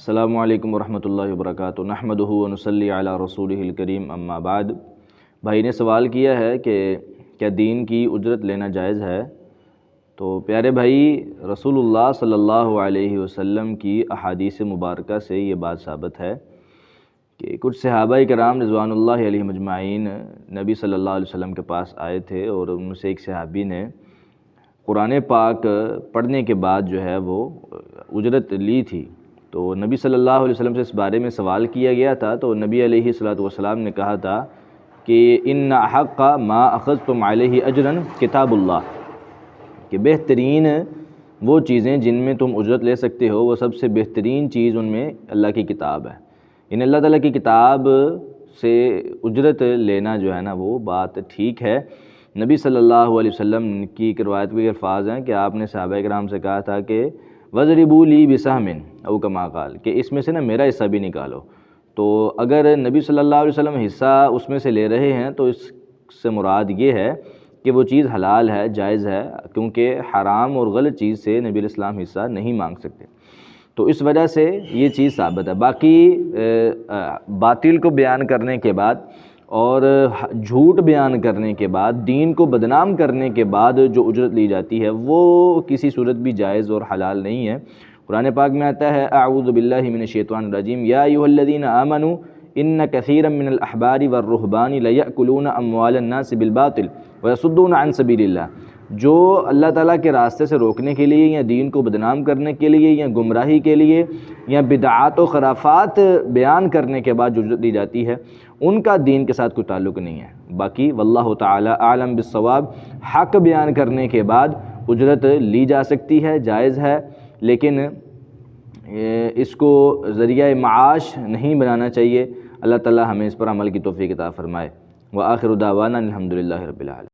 السلام علیکم ورحمۃ اللہ وبرکاتہ، نحمدہ ونصلی علی رسولہ الکریم، اما بعد۔ بھائی نے سوال کیا ہے کہ کیا دین کی اجرت لینا جائز ہے؟ تو پیارے بھائی، رسول اللہ صلی اللہ علیہ وسلم کی احادیث مبارکہ سے یہ بات ثابت ہے کہ کچھ صحابہ کرام رضوان اللہ علیہم اجمعین نبی صلی اللہ علیہ وسلم کے پاس آئے تھے، اور ان میں سے ایک صحابی نے قرآن پاک پڑھنے کے بعد جو ہے وہ اجرت لی تھی۔ تو نبی صلی اللہ علیہ وسلم سے اس بارے میں سوال کیا گیا تھا، تو نبی علیہ الصلوۃ والسلام نے کہا تھا کہ ان احق ما اخذتم علیہ اجرا کتاب اللہ، کہ بہترین وہ چیزیں جن میں تم اجرت لے سکتے ہو، وہ سب سے بہترین چیز ان میں اللہ کی کتاب ہے۔ ان اللہ تعالیٰ کی کتاب سے اجرت لینا جو ہے نا وہ بات ٹھیک ہے۔ نبی صلی اللہ علیہ وسلم کی ایک روایت کے الفاظ ہیں کہ آپ نے صحابہ کرام سے کہا تھا کہ وَضْرِبُوا لِي بِسَهْمٍ او کما قال، کہ اس میں سے نا میرا حصہ بھی نکالو۔ تو اگر نبی صلی اللہ علیہ وسلم حصہ اس میں سے لے رہے ہیں تو اس سے مراد یہ ہے کہ وہ چیز حلال ہے، جائز ہے، کیونکہ حرام اور غلط چیز سے نبی علیہ السلام حصہ نہیں مانگ سکتے۔ تو اس وجہ سے یہ چیز ثابت ہے۔ باقی باطل کو بیان کرنے کے بعد اور جھوٹ بیان کرنے کے بعد، دین کو بدنام کرنے کے بعد جو اجرت لی جاتی ہے وہ کسی صورت بھی جائز اور حلال نہیں ہے۔ قرآن پاک میں آتا ہے اعوذ باللہ من الشیطان الرجیم یا ایھا الذین آمنوا ان کثیرا من الاحبار والرہبان لیأکلون اموال الناس بالباطل ویصدون عن سبیل اللہ، جو اللہ تعالیٰ کے راستے سے روکنے کے لیے یا دین کو بدنام کرنے کے لیے یا گمراہی کے لیے یا بدعات و خرافات بیان کرنے کے بعد جو اجرت دی جاتی ہے، ان کا دین کے ساتھ کوئی تعلق نہیں ہے۔ باقی واللہ تعالی اعلم بالصواب، حق بیان کرنے کے بعد اجرت لی جا سکتی ہے، جائز ہے، لیکن اس کو ذریعہ معاش نہیں بنانا چاہیے۔ اللہ تعالی ہمیں اس پر عمل کی توفیق عطا فرمائے۔ وآخر دعوانا الحمدللہ رب العالمین۔